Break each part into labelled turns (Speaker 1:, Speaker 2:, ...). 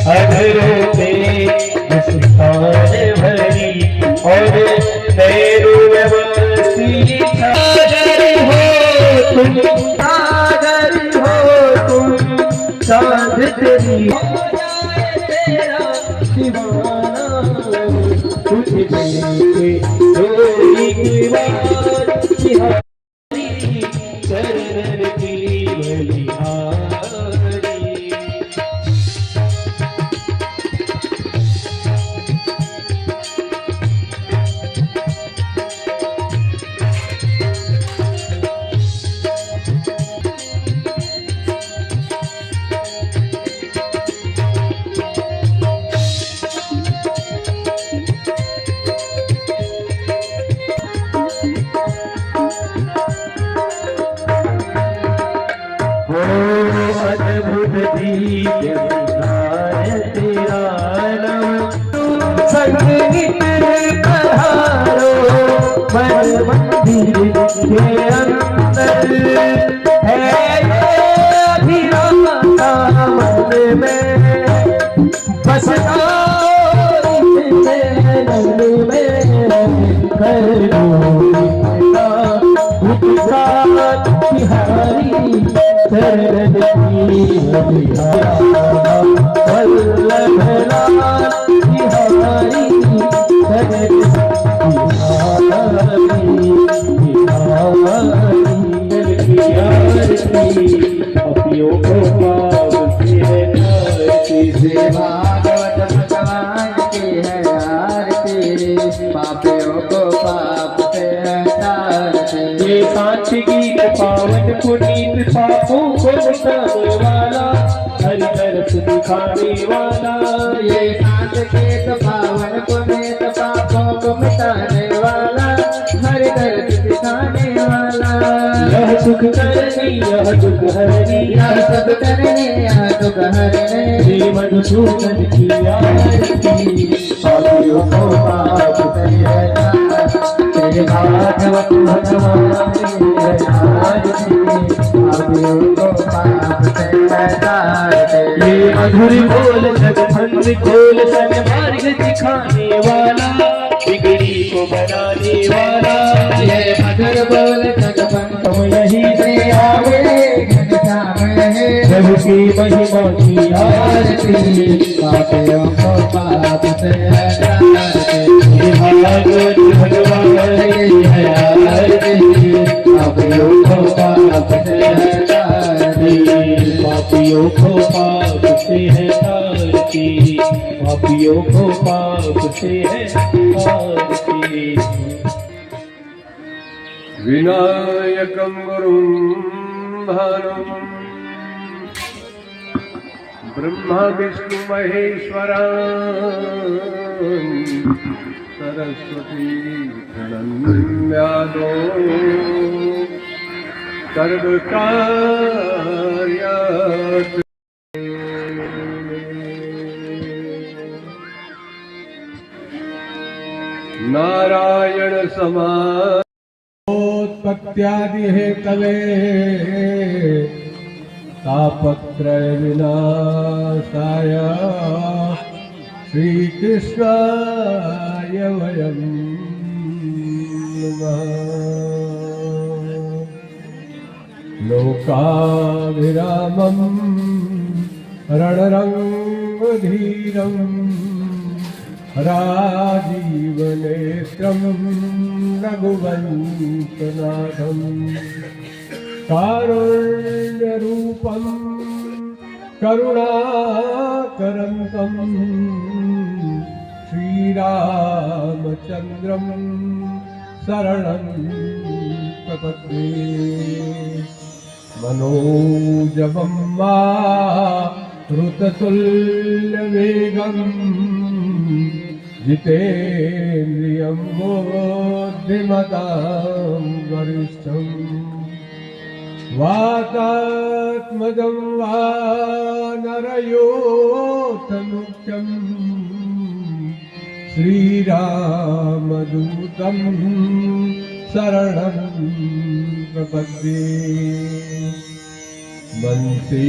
Speaker 1: अधरों पे मुस्कान भरी और नैरो व्यवस्थी सागर हो तुम, सागर हो तुम, साध तेरी हो जाए तेरा दीवाना, तुझे देखे कोई दीवार बिहारी चरण की बलिहारी। अद्भुत दिव्य विकार तेरा नाम, संगीत पधारो मन मंदिर के अंदर है ये अभिरामा मन में बसना नैन में करो बिहारी शरण की वल्लभ लाल बिहारी शरण पपियों को पाप से है आरती, भागवत भगवान की है आरती, पापियों को पाप से है तारती। ये सांच गीत पावन पुनीत पापों को मिटाने वाला, हरि तरफ दिखाने वाला, ये सांच गीत पावन पुनीत पापों को मिटाने वाला, हरि तरफ दिखाने वाला। यह सुख करनी यह दुख हरनी, यह सब करने यह दुख हरने, श्री मधुसूदन की आरती, पापियों को पाप से है तेरे भागवत भगवान की है आरती, पापियों को पाप से है तारते। ये मधुर बोल जगभंग खोल सन्मार्ग दिखाने वाला, बिगड़ी को बनाने वाला, ये मधुर बोल जगभंग तुम यहीं से आवे घनश्याम है प्रभु की महिमा की आरती, पापियों को पाप से है तारते। भागवत भगवान की है आरती, पापियों को पाप से है तारती, पापियों को पाप से है तारती, पापियों को पाप से है तारती। विनायकं गुरुं भानुं ब्रह्मा विष्णु महेश्वरं सरस्वती प्रणम्यादो सर्वकार्यात्। नारायण समात्पत्त्यादि हेतवे तापत्रय विनाशाय श्रीकृष्णाय वयं नमः। लोकाभिरामं रणरङ्गधीरं राजीवनेत्रं रघुवंशनाथं, कारुण्यरूपं करुणाकरन्तं श्रीरामचन्द्रं शरणं प्रपद्ये। मनोजवं मारुततुल्यवेगं जितेन्द्रियं बुद्धिमतां वरिष्ठं, वातात्मजं वानरयोतमुख्यं श्रीरामदूतं शरणं प्रपद्ये। बंसी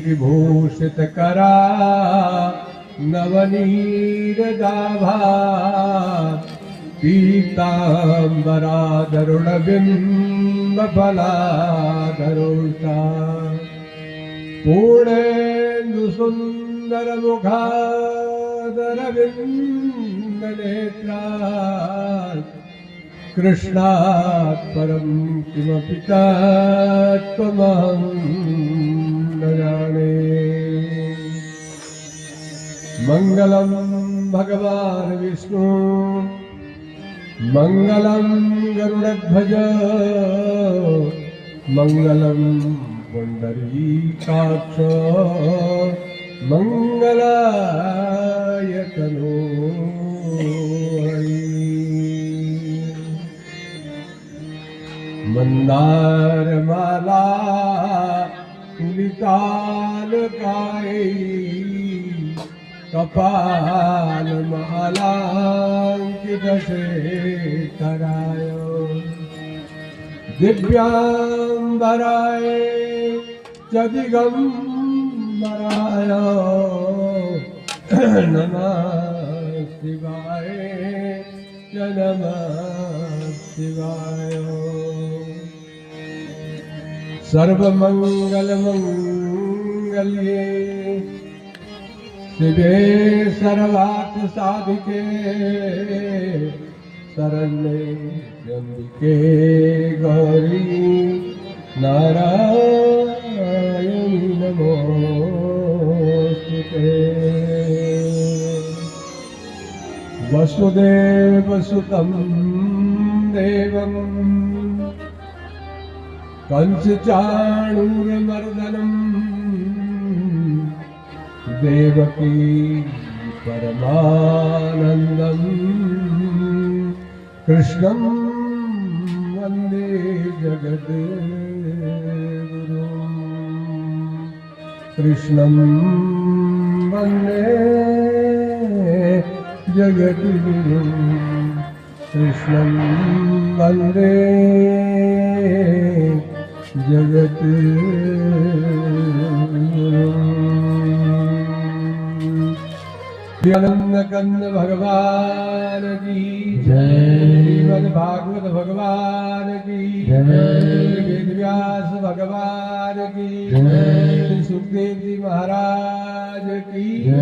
Speaker 1: विभूषितकरा
Speaker 2: नवनीरदाभा पीताम्बरादरुणबिम्बफलाधरोष्टा पूर्णेन्दुसुन्दरमुखादरविन्दनेत्रा कृष्णात् परं किमपि तत्त्वमहं न जाने। मंगलम भगवान विष्णु मंगलम गरुड़ध्वज मंगलम पुंडरीकाक्ष मंगलाय तनो हरि। मंदारमाला तुलितालकायै कपालमालाङ्कितशेखराय दिव्याम्बराय च दिगम्बराय नमः शिवाय च नमः शिवाय। सर्वमङ्गलमङ्गल्ये शिवे सर्वार्थ साधिके शरण्ये त्र्यंबिके गौरी नारायणी नमोस्तुते। वसुदेवसुतं देवं कंसचाणूरमर्दनम् देवकी परमानंदम कृष्णं वंदे जगद्गुरुं कृष्णं वंदे जगद्गुरुं कृष्णं वंदे जगद्गुरुं। श्रीअनंत कंद भगवान की जय। श्रीमद् भागवत भगवान की जय। वेद व्यास भगवान की जय। सुखदेव जी महाराज की जय।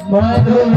Speaker 3: मधुरं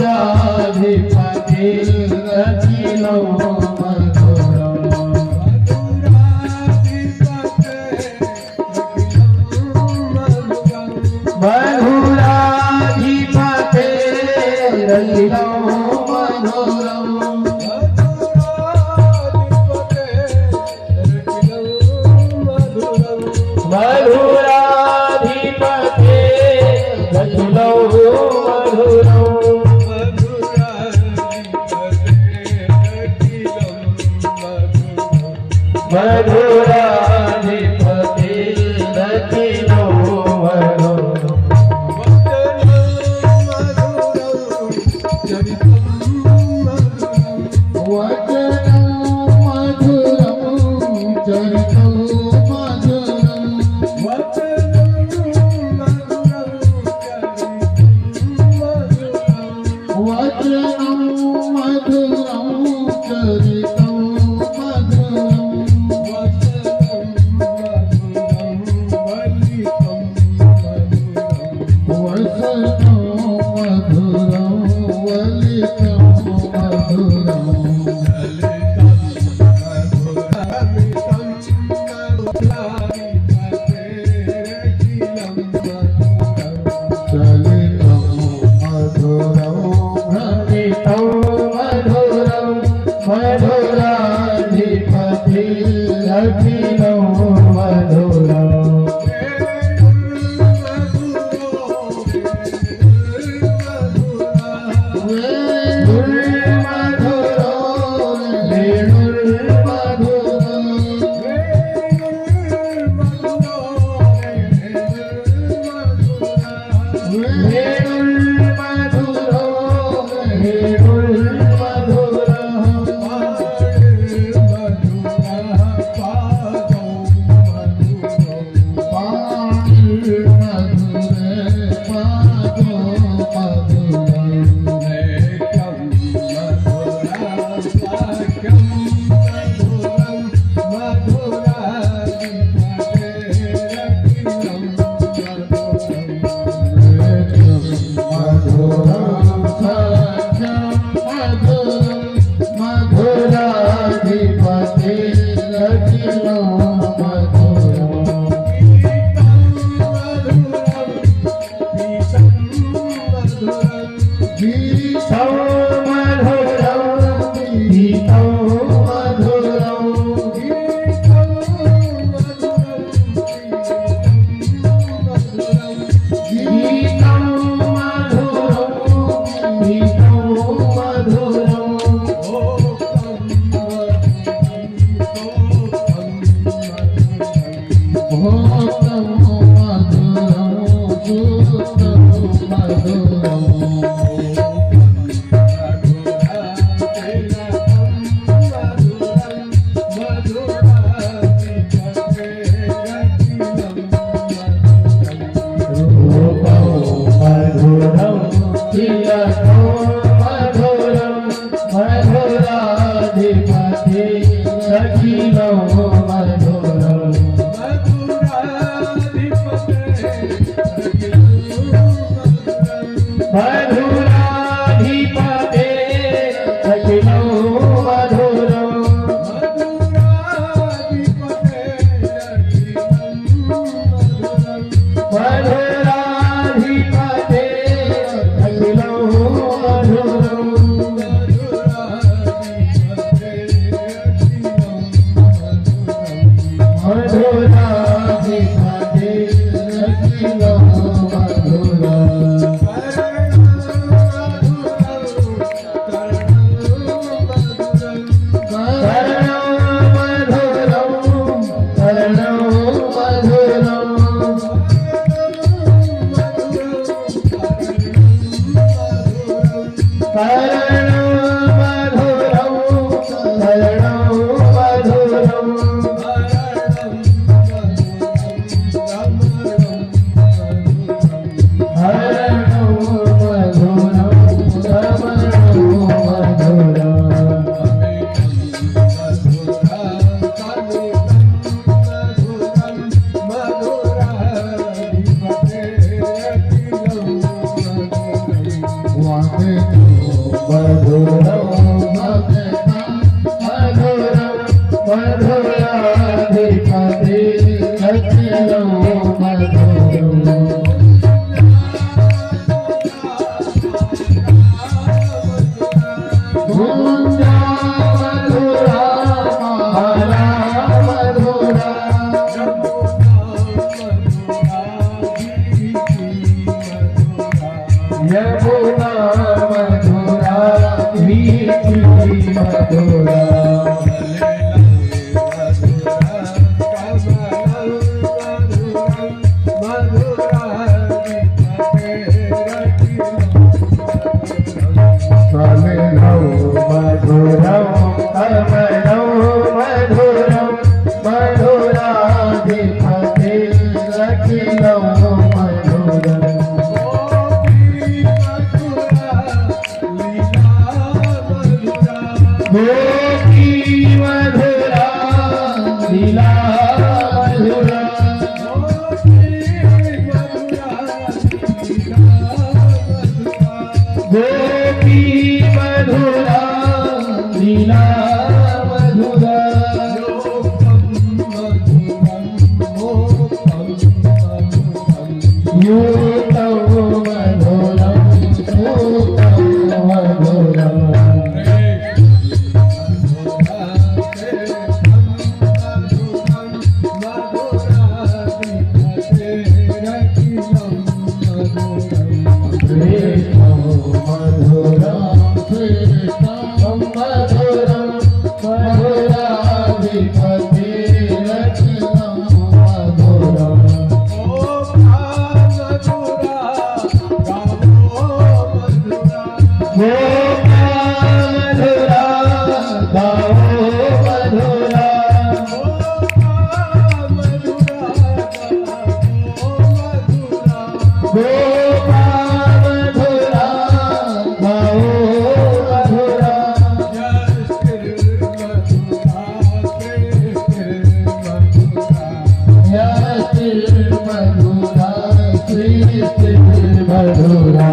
Speaker 2: मधुरा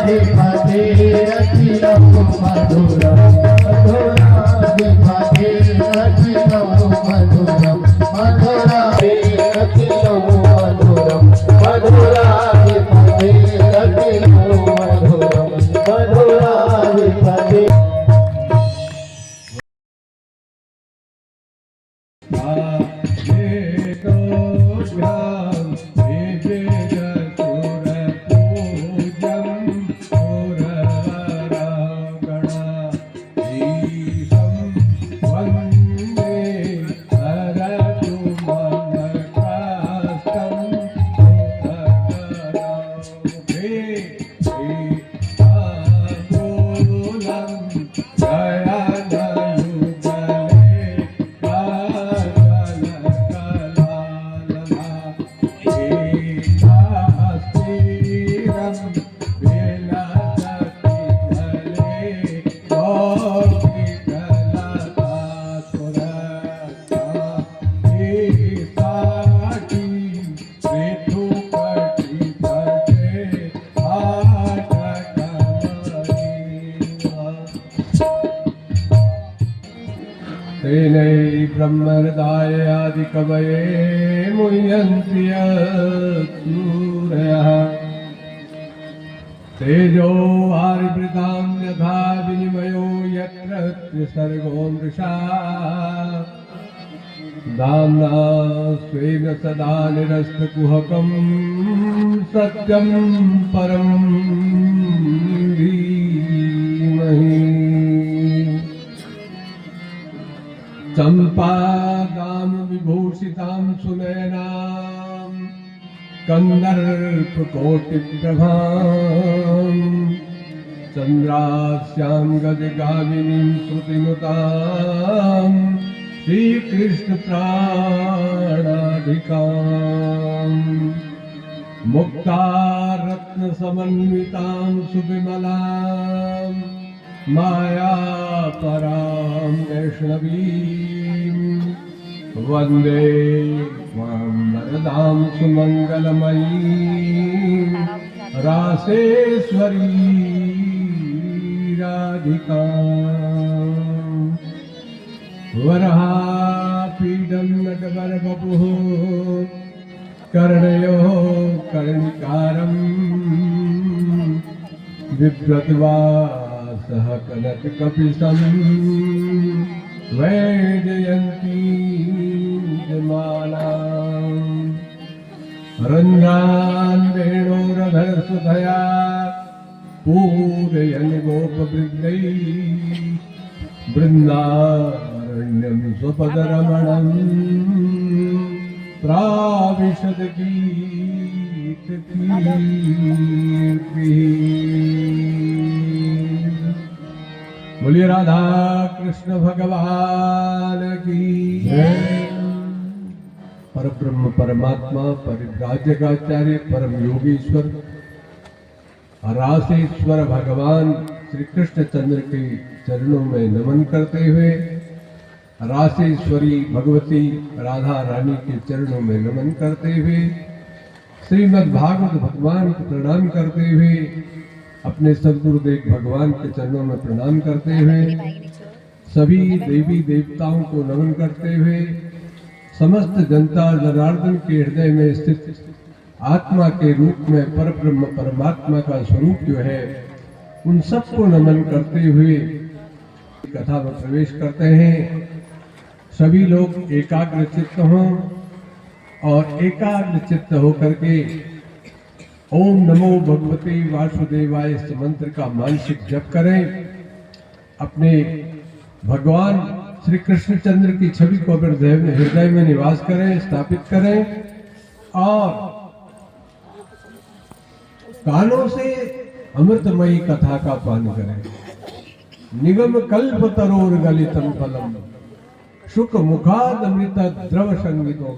Speaker 1: विपदे अखिलं मधुरं मधुरा विपदे अखिलं मधुरं मधुरा अखिलं मधुरं मधुरा विपदे अखिलं मधुरं मधुरा विपदे
Speaker 2: तेनै ब्रह्महृदाय आदिकवये मुह्यन्ति सूरयः तेजो वारिवृतां यथा विनिमयो यत्र त्रिसर्गो मृषा दाम्ना स्वेन सदा निरस्तकुहकं सत्यं परं धीमहि चंपादाम विभूषितां सुनयनां कंदर्पकोटिप्रभां चंद्रास्यां गजगामिनीं श्रुतिनुतां श्रीकृष्णप्राणाधिकां मुक्तारत्नसमन्वितां सुविमलां मायापरां वैष्णवीं वन्दे त्वां वरदां सुमङ्गलमयीं रासेश्वरी राधिकां वरहापीडं नटवरवपुः कर्णयोः कर्णिकारं बिभ्रत्वा सह कनककपिशं वैजयन्ती मालां रन्ध्रान् वेणोरधरसुधया पूरयन् गोपवृन्दैः बृन्दारण्यं स्वपदरमणं प्राविशद गीतकीर्तिः। बोलिए राधा कृष्ण भगवान की जय। परब्रह्म परमात्मा परिव्राजकाचार्य परम योगीश्वर रासेश्वर भगवान श्री कृष्ण चंद्र के चरणों में नमन करते हुए रासेश्वरी भगवती राधा रानी के चरणों में नमन करते हुए श्रीमद् भागवत भगवान को प्रणाम करते हुए अपने सद्गुरुदेव भगवान के चरणों में प्रणाम करते हुए सभी देवी देवताओं को नमन करते हुए समस्त जनता जनार्दन के हृदय में स्थित आत्मा के रूप में परब्रह्म परमात्मा का स्वरूप जो है उन सबको नमन करते हुए कथा में प्रवेश करते हैं। सभी लोग एकाग्र चित्त हों और एकाग्र चित्त होकर के ओम नमो भगवते वासुदेवाय इस मंत्र का मानसिक जप करें। अपने भगवान श्री कृष्णचंद्र की छवि को अपने हृदय में निवास करें, स्थापित करें और कानों से अमृतमयी कथा का पान करें। निगम कल्प तरोर गलितम फलम शुक मुखाद अमृत द्रव संगीतों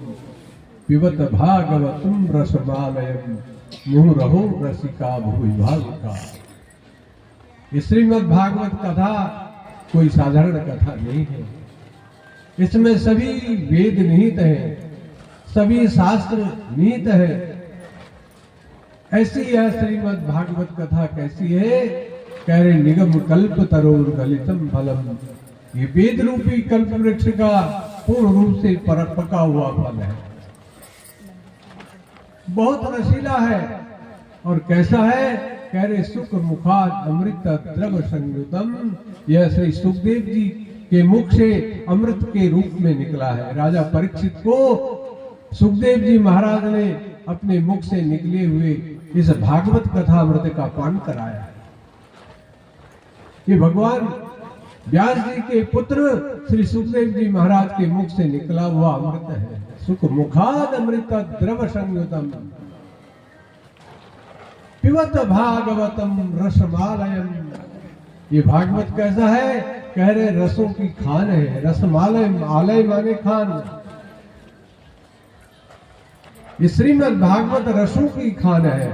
Speaker 2: पिबत भागवतुम रसमालयम मुहुरहो रसिका भूविभाविका। श्रीमद् भागवत कथा कोई साधारण कथा नहीं है। इसमें सभी वेद निहित हैं, सभी शास्त्र निहित है। ऐसी यह श्रीमद् भागवत कथा कैसी है? कह रहे निगम कल्प तरोर गलितम फलम, ये वेद रूपी कल्प वृक्ष का पूर्ण रूप से पका हुआ फल है। बहुत रसीला है। और कैसा है? कह रहे सुख मुखाद अमृत द्रव संयुतम, यह श्री सुखदेव जी के मुख से अमृत के रूप में निकला है। राजा परीक्षित को सुखदेव जी महाराज ने अपने मुख से निकले हुए इस भागवत कथा अमृत का पान कराया है। ये भगवान व्यास जी के पुत्र श्री सुखदेव जी महाराज के मुख से निकला हुआ अमृत है। सुख मुखाद अमृत द्रव संयुतम पिबत भागवतम रसमालयम, ये भागवत कैसा है? कह रहे रसों की खान है। रसमालय, आलय माने खान। ये श्रीमद् भागवत रसों की खान है।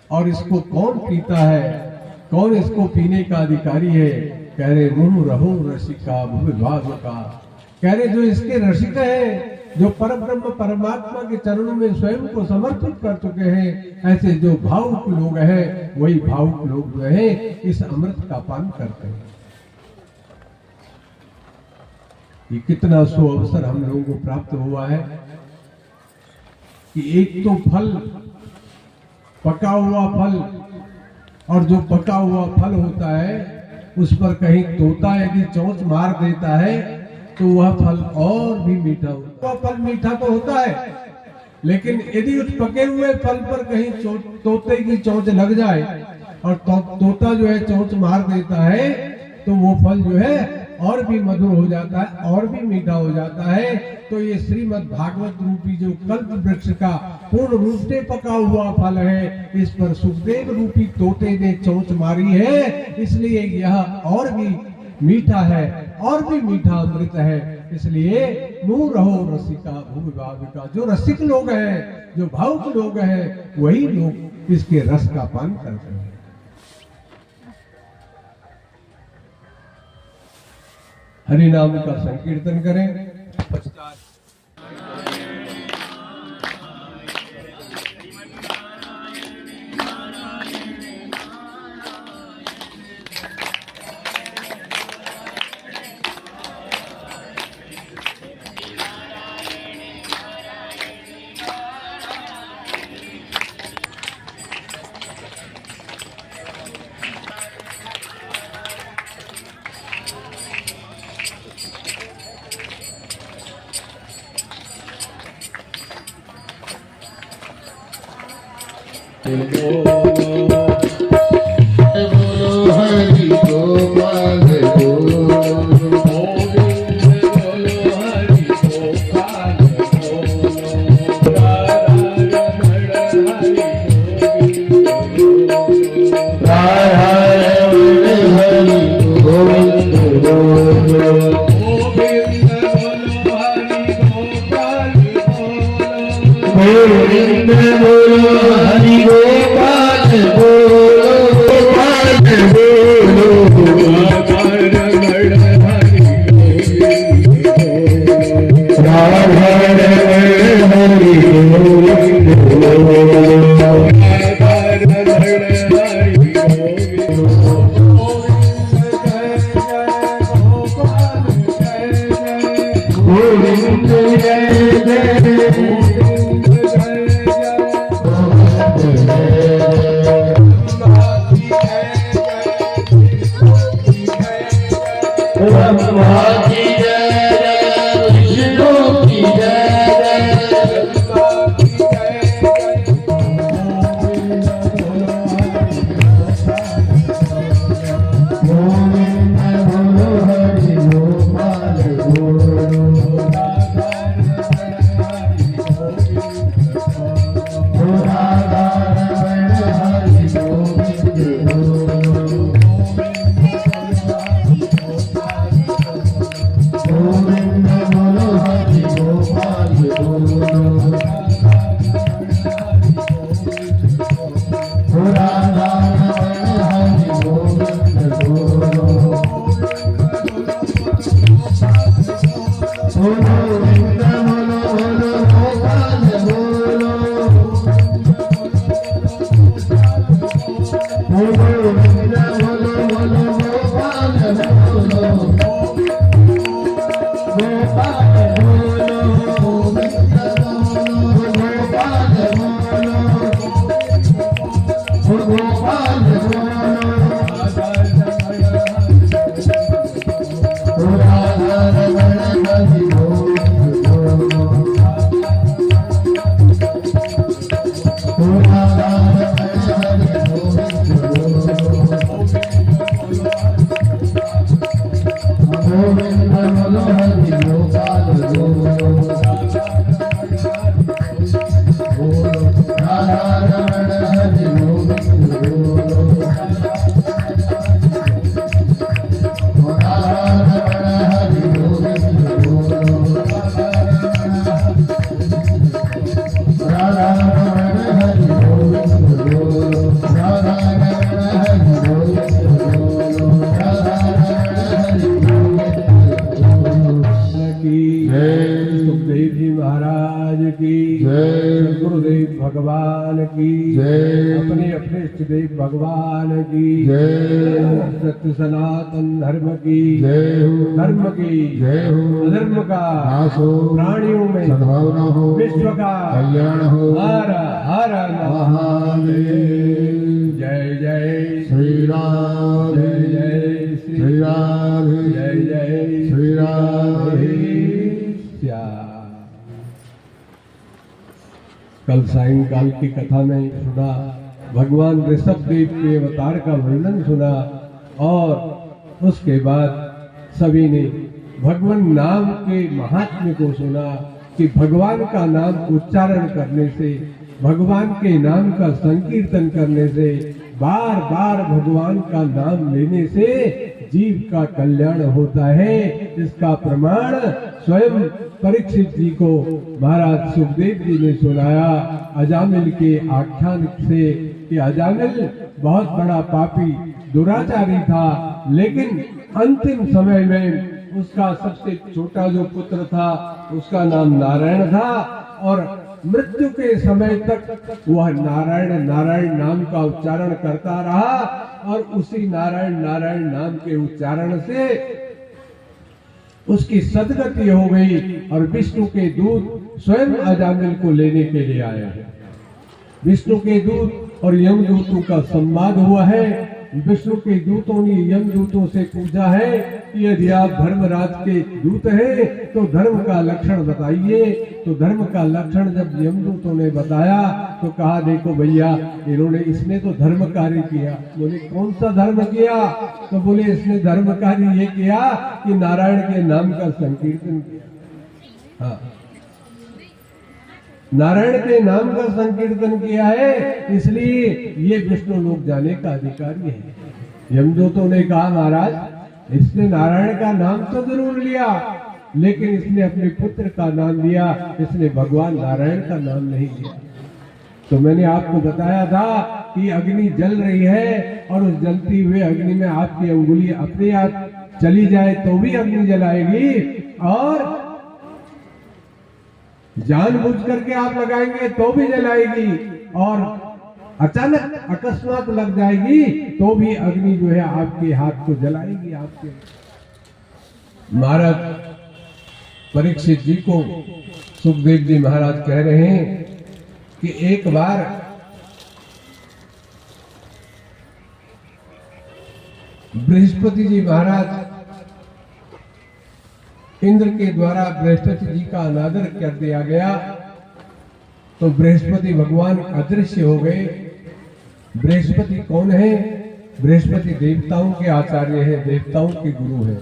Speaker 2: और इसको कौन पीता है? कौन इसको पीने का अधिकारी है? कह रहे मुंह रहो रसिका भूविभाग का। कह रहे जो इसके रसिक है, जो परब्रह्म परमात्मा के चरणों में स्वयं को समर्पित कर चुके हैं, ऐसे जो भावुक लोग हैं, वही भावुक लोग जो है इस अमृत का पान करते हैं। ये कितना सुअवसर हम लोगों को प्राप्त हुआ है कि एक तो फल, पका हुआ फल, और जो पका हुआ फल होता है उस पर कहीं तोता यदि चोंच मार देता है तो वह फल और भी मीठा होता है। फल मीठा तो होता है, लेकिन यदि उस पके हुए फल पर कहीं तोते की चोंच लग जाए और तोता जो है चोंच मार देता है तो वो फल जो है और भी मधुर हो जाता है, और भी मीठा हो जाता है। तो ये श्रीमद् भागवत रूपी जो कल्प वृक्ष का पूर्ण रूप से पका हुआ फल है, इस पर सुखदेव रूपी तोते ने चोंच मारी है, इसलिए यह और भी मीठा है, और भी मीठा अमृत है। इसलिए मुंह रहो रसिका भूविभाविका, जो रसिक लोग हैं, जो भावुक लोग हैं, वही लोग इसके रस का पान करते हैं। हरि नाम का संकीर्तन करें।
Speaker 1: बोलो हरि गोपाल बोलो,
Speaker 2: गोविंद बोलो हरि गोपाल बोलो, राधा रमण हरि गोविंद बोलो,
Speaker 1: गोविंद बोलो हरि गोपाल बोलो, गोविंद बोलो हरि गोपाल बोलो, गोपाल बोलो, राधा रमण हरि गोविंद बोलो, गोविंद जय जय ब्रह्मा की जय जय, विष्णु की जय जय, गोविंद बोलो हरि गोपाल बोलो, राधा रमण हरि गोविंद बोलो, गोविंद बोलो हरि गोपाल बोलो, राधा रमण हरि गोविंद बोलो, गोविंद बोलो बोलो गोपाल बोलो,
Speaker 2: सुखदेव जी महाराज की जय, गुरुदेव भगवान की जय, अपने अपने इष्टदेव भगवान की जय, सत्य सनातन धर्म की जय हो, धर्म की जय हो, अधर्म का नाश हो, प्राणियों में सद्भावना हो, विश्व का कल्याण हो। हर हर महादेव। जय जय श्री राम, जय जय श्री राम, जय जय श्री राम। कल सायंकाल की कथा में सुना, भगवान ऋषभ देव के अवतार का वर्णन सुना और उसके बाद सभी ने भगवान नाम के महात्म्य को सुना कि भगवान का नाम उच्चारण करने से, भगवान के नाम का संकीर्तन करने से, बार बार भगवान का नाम लेने से जीव का कल्याण होता है। इसका प्रमाण स्वयं परीक्षित जी को महाराज सुखदेव जी ने सुनाया अजामिल के आख्यान से कि अजामिल बहुत बड़ा पापी दुराचारी था, लेकिन अंतिम समय में उसका सबसे छोटा जो पुत्र था उसका नाम नारायण था और मृत्यु के समय तक वह नारायण नारायण नाम का उच्चारण करता रहा और उसी नारायण नारायण नाम के उच्चारण से उसकी सदगति हो गई और विष्णु के दूत स्वयं अजामिल को लेने के लिए आए हैं। विष्णु के दूत और यमदूतों का संवाद हुआ है। विष्णु के दूतों ने यमदूतों से पूछा है कि यदि आप धर्मराज के दूत हैं तो धर्म का लक्षण बताइए। तो धर्म का लक्षण जब यमदूतों ने बताया तो कहा देखो भैया, इन्होंने इसने तो धर्म कार्य किया। बोले कौन सा धर्म किया? तो बोले इसने धर्म कार्य ये किया कि नारायण के नाम का संकीर्तन किया। हाँ, नारायण के नाम का संकीर्तन किया है, इसलिए ये विष्णु लोक जाने का अधिकारी है। यमदूतों ने कहा महाराज, इसने नारायण का नाम तो जरूर लिया, लेकिन इसने अपने पुत्र का नाम लिया, इसने भगवान नारायण का नाम नहीं लिया। तो मैंने आपको बताया था कि अग्नि जल रही है और उस जलती हुए अग्नि में आपकी अंगुली अपने आप चली जाए तो भी अग्नि जलाएगी और जानबूझ करके आप लगाएंगे तो भी जलाएगी और अचानक अकस्मात लग जाएगी तो भी अग्नि जो है आपके हाथ को जलाएगी। आपके महाराज परीक्षित जी को सुखदेव जी महाराज कह रहे हैं कि एक बार बृहस्पति जी महाराज इंद्र के द्वारा बृहस्पति जी का अनादर कर दिया गया तो बृहस्पति भगवान अदृश्य हो गए। बृहस्पति कौन है? बृहस्पति देवताओं के आचार्य है, देवताओं के गुरु है।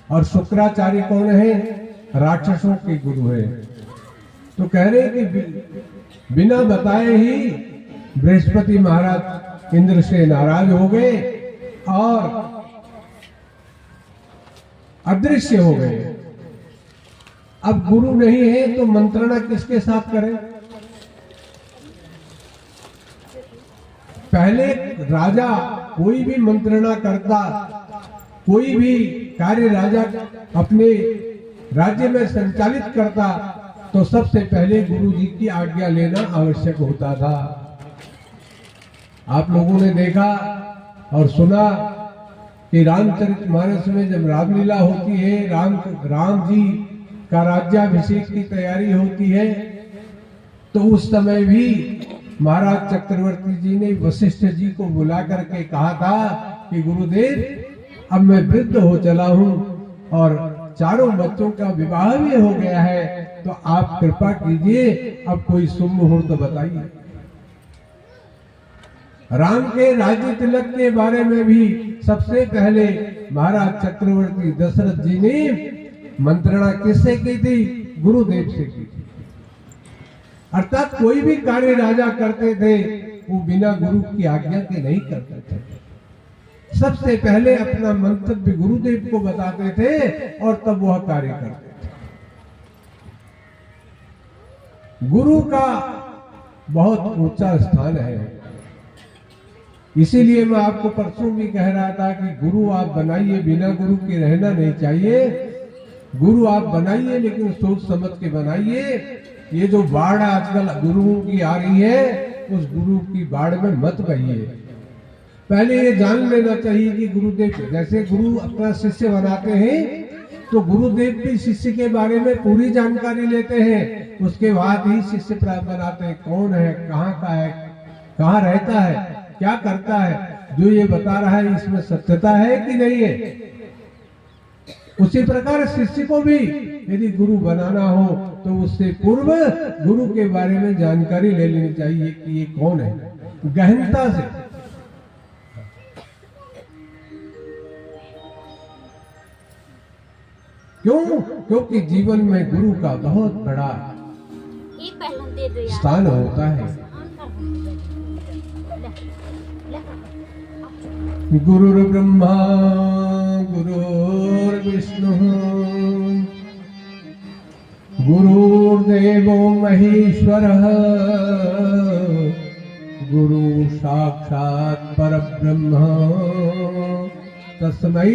Speaker 2: और शुक्राचार्य कौन है? राक्षसों के गुरु है। तो कह रहे कि बिना बताए ही बृहस्पति महाराज इंद्र से नाराज हो गए और अदृश्य हो गए। अब गुरु नहीं है तो मंत्रणा किसके साथ करें? पहले राजा कोई भी मंत्रणा करता, कोई भी कार्य राजा अपने राज्य में संचालित करता तो सबसे पहले गुरु जी की आज्ञा लेना आवश्यक होता था। आप लोगों ने देखा और सुना कि रामचरितमानस में जब रामलीला होती है, राम जी का राज्याभिषेक की तैयारी होती है, तो उस समय भी महाराज चक्रवर्ती जी ने वशिष्ठ जी को बुला करके कहा था कि गुरुदेव अब मैं वृद्ध हो चला हूं और चारों बच्चों का विवाह भी हो गया है, तो आप कृपा कीजिए अब कोई शुभ मुहूर्त बताइए। राम के राज्य तिलक के बारे में भी सबसे पहले महाराज चक्रवर्ती दशरथ जी ने मंत्रणा किससे की थी? गुरुदेव से की थी। अर्थात कोई भी कार्य राजा करते थे वो बिना गुरु की आज्ञा के नहीं करते थे। सबसे पहले अपना मंतव्य गुरुदेव को बताते थे और तब वह कार्य करते थे। गुरु का बहुत ऊंचा स्थान है। इसीलिए मैं आपको परसों भी कह रहा था कि गुरु आप बनाइए, बिना गुरु के रहना नहीं चाहिए। गुरु आप बनाइए लेकिन सोच समझ के बनाइए। ये जो बाढ़ आजकल गुरुओं की आ रही है, उस गुरु की बाढ़ में मत बहिए। पहले ये जान लेना चाहिए कि गुरुदेव, जैसे गुरु अपना शिष्य बनाते हैं तो गुरुदेव भी शिष्य के बारे में पूरी जानकारी लेते हैं, उसके बाद ही शिष्य प्राप्त बनाते हैं। कौन है, कहाँ का है, कहाँ रहता है, क्या करता है, जो ये बता रहा है इसमें सत्यता है कि नहीं है। उसी प्रकार शिष्य को भी यदि गुरु बनाना हो तो उससे पूर्व गुरु के बारे में जानकारी ले लेनी चाहिए कि ये कौन है, गहनता से। क्यों? क्योंकि जीवन में गुरु का बहुत बड़ा स्थान होता है। गुरुर्ब्रह्मा गुरुर्विष्णु गुरुर्देवो महेश्वरः गुरु साक्षात् परब्रह्म तस्मै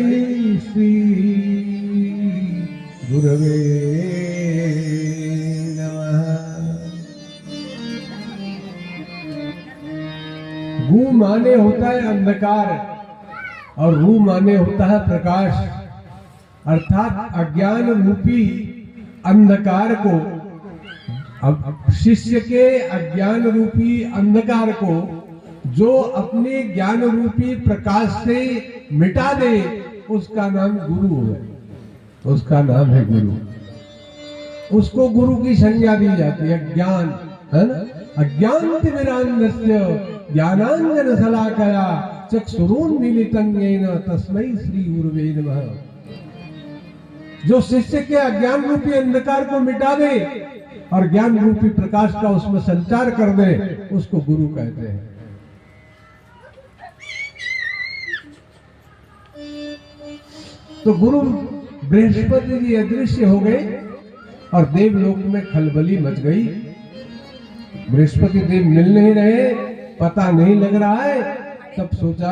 Speaker 2: श्री गुरवे नमः। गु माने होता है अंधकार और रू माने होता है प्रकाश। अर्थात अज्ञान रूपी अंधकार को, अब शिष्य के अज्ञान रूपी अंधकार को जो अपने ज्ञान रूपी प्रकाश से मिटा दे उसका नाम गुरु है, उसका नाम है गुरु। उसको गुरु की संज्ञा दी जाती है। ज्ञान है ना, अज्ञानतिमिरान्धस्य ज्ञानांजन शलाकया चक्षुरुन्मीलितं येन तस्मै श्री गुरुवे नमः। जो शिष्य के अज्ञान रूपी अंधकार को मिटा दे और ज्ञान रूपी प्रकाश का उसमें संचार कर दे, उसको गुरु कहते हैं। तो गुरु बृहस्पति जी अदृश्य हो गए और देवलोक में खलबली मच गई। बृहस्पति देव मिल नहीं रहे, पता नहीं लग रहा है। तब सोचा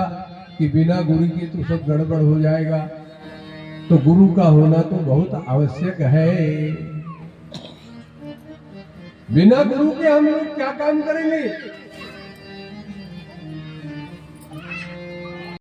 Speaker 2: कि बिना गुरु के तो सब गड़बड़ हो जाएगा, तो गुरु का होना तो बहुत आवश्यक है। बिना गुरु के हम लोग क्या काम करेंगे?